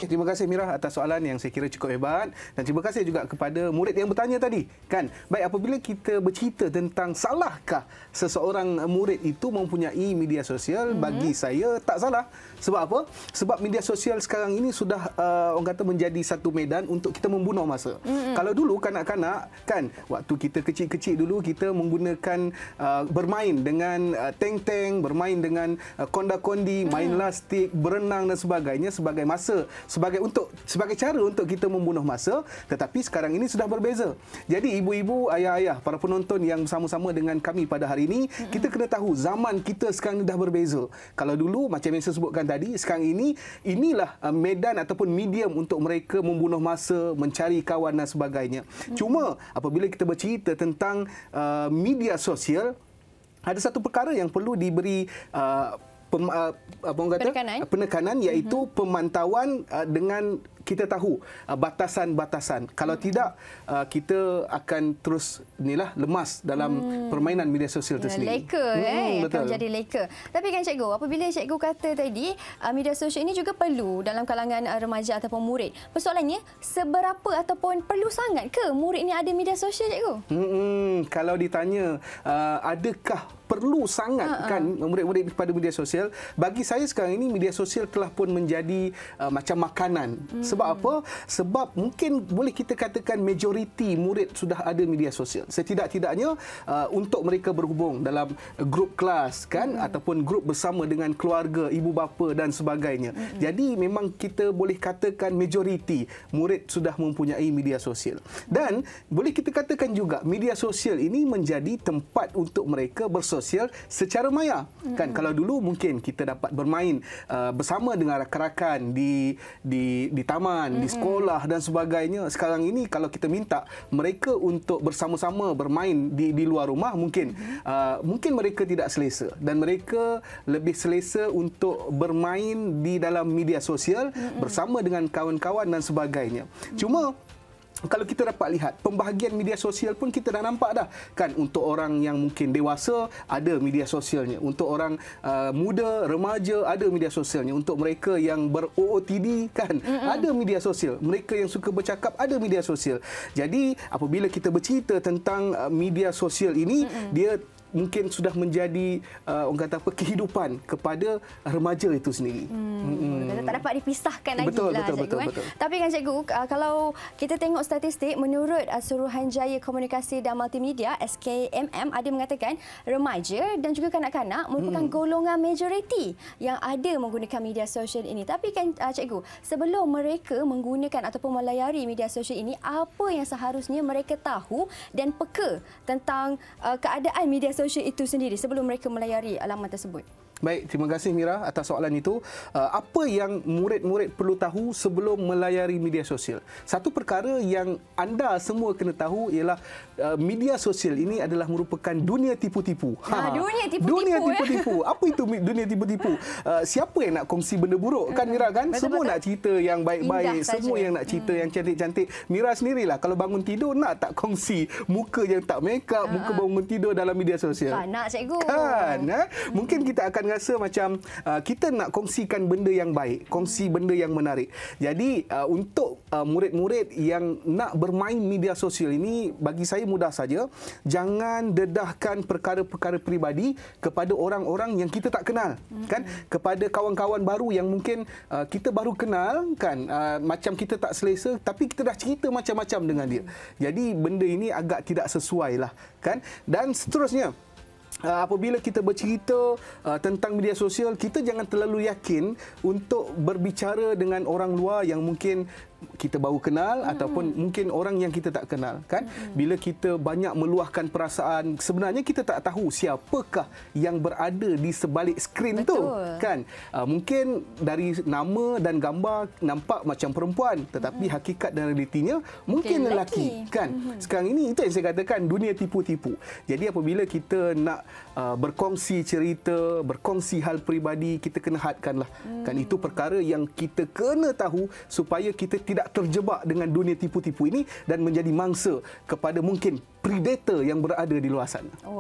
Baik, terima kasih Mira atas soalan yang saya kira cukup hebat, dan terima kasih juga kepada murid yang bertanya tadi, kan. Baik, apabila kita bercerita tentang salahkah seseorang murid itu mempunyai media sosial, bagi saya tak salah. Sebab apa? Sebab media sosial sekarang ini sudah orang kata menjadi satu medan untuk kita membunuh masa. Kalau dulu kanak-kanak, kan, waktu kita kecil-kecil dulu kita menggunakan bermain dengan tank-tank, bermain dengan konda-kondi, main lastik, berenang dan sebagainya sebagai masa, sebagai cara untuk kita membunuh masa. Tetapi sekarang ini sudah berbeza. Jadi ibu-ibu, ayah-ayah, para penonton yang bersama-sama dengan kami pada hari ini, kita kena tahu zaman kita sekarang ini dah berbeza. Kalau dulu macam yang saya sebutkan tadi, sekarang ini inilah medan ataupun medium untuk mereka membunuh masa, mencari kawan dan sebagainya. Cuma apabila kita bercerita tentang media sosial, ada satu perkara yang perlu diberi penekanan, iaitu pemantauan dengan kita tahu batasan-batasan. Kalau tidak, kita akan terus lemas dalam permainan media sosial itu sendiri. Leka, akan menjadi leka. Tapi kan cikgu, apabila cikgu kata tadi, media sosial ini juga perlu dalam kalangan remaja ataupun murid. Persoalannya, seberapa ataupun perlu sangat ke murid ini ada media sosial, cikgu? Kalau ditanya, adakah perlu sangat kan murid-murid pada media sosial? Bagi saya sekarang ini media sosial telah pun menjadi macam makanan. Sebab apa? Sebab mungkin boleh kita katakan majoriti murid sudah ada media sosial. Setidak-tidaknya untuk mereka berhubung dalam grup kelas, kan, ataupun grup bersama dengan keluarga, ibu bapa dan sebagainya. Jadi memang kita boleh katakan majoriti murid sudah mempunyai media sosial. Dan boleh kita katakan juga media sosial ini menjadi tempat untuk mereka bersosial secara maya. Kan, kalau dulu mungkin kita dapat bermain bersama dengan rakan-rakan di taman, di sekolah dan sebagainya. Sekarang ini kalau kita minta mereka untuk bersama-sama bermain di luar rumah, mungkin mereka tidak selesa, dan mereka lebih selesa untuk bermain di dalam media sosial bersama dengan kawan-kawan dan sebagainya. Cuma kalau kita dapat lihat pembahagian media sosial pun kita dah nampak dah, kan. Untuk orang yang mungkin dewasa ada media sosialnya, untuk orang muda, remaja ada media sosialnya, untuk mereka yang ber-OOTD, kan, ada media sosial, mereka yang suka bercakap ada media sosial. Jadi apabila kita bercerita tentang media sosial ini, dia mungkin sudah menjadi orang kata apa, kehidupan kepada remaja itu sendiri. Tak dapat dipisahkan lagi betul, lah, betul, cikgu. betul. Tapi kan cikgu, kalau kita tengok statistik, menurut Suruhanjaya Komunikasi dan Multimedia SKMM, ada mengatakan remaja dan juga kanak-kanak merupakan golongan majoriti yang ada menggunakan media sosial ini. Tapi kan cikgu, sebelum mereka menggunakan ataupun melayari media sosial ini, apa yang seharusnya mereka tahu dan peka tentang keadaan media sosial itu sendiri sebelum mereka melayari laman tersebut? Baik, terima kasih Mira atas soalan itu. Apa yang murid-murid perlu tahu sebelum melayari media sosial? Satu perkara yang anda semua kena tahu ialah media sosial ini adalah merupakan dunia tipu-tipu. Dunia tipu-tipu. Dunia tipu-tipu. Apa itu dunia tipu-tipu? Siapa yang nak kongsi benda buruk, kan Mira, kan? Betul, semua betul. nak cerita yang baik-baik, semua yang nak cerita yang cantik-cantik. Mira sendirilah kalau bangun tidur nak tak kongsi muka yang tak make up, muka bangun tidur dalam media sosial. Tak nak, cikgu. Kan? Mungkin kita akan rasa macam kita nak kongsikan benda yang baik, kongsi benda yang menarik. Jadi untuk murid-murid yang nak bermain media sosial ini, bagi saya mudah saja, jangan dedahkan perkara-perkara peribadi kepada orang-orang yang kita tak kenal, kan, kepada kawan-kawan baru yang mungkin kita baru kenal, kan, macam kita tak selesa tapi kita dah cerita macam-macam dengan dia. Jadi benda ini agak tidak sesuai lah, kan. Dan seterusnya, apabila kita bercerita tentang media sosial, kita jangan terlalu yakin untuk berbicara dengan orang luar yang mungkin kita baru kenal ataupun mungkin orang yang kita tak kenal, kan. Bila kita banyak meluahkan perasaan, sebenarnya kita tak tahu siapakah yang berada di sebalik skrin tu, kan. Mungkin dari nama dan gambar nampak macam perempuan, tetapi hakikat dan realitinya mungkin lelaki, kan. Sekarang ini itu yang saya katakan dunia tipu-tipu. Jadi apabila kita nak berkongsi cerita, berkongsi hal peribadi, kita kena hadkanlah, kan. Itu perkara yang kita kena tahu supaya kita tidak terjebak dengan dunia tipu-tipu ini dan menjadi mangsa kepada mungkin predator yang berada di luar sana.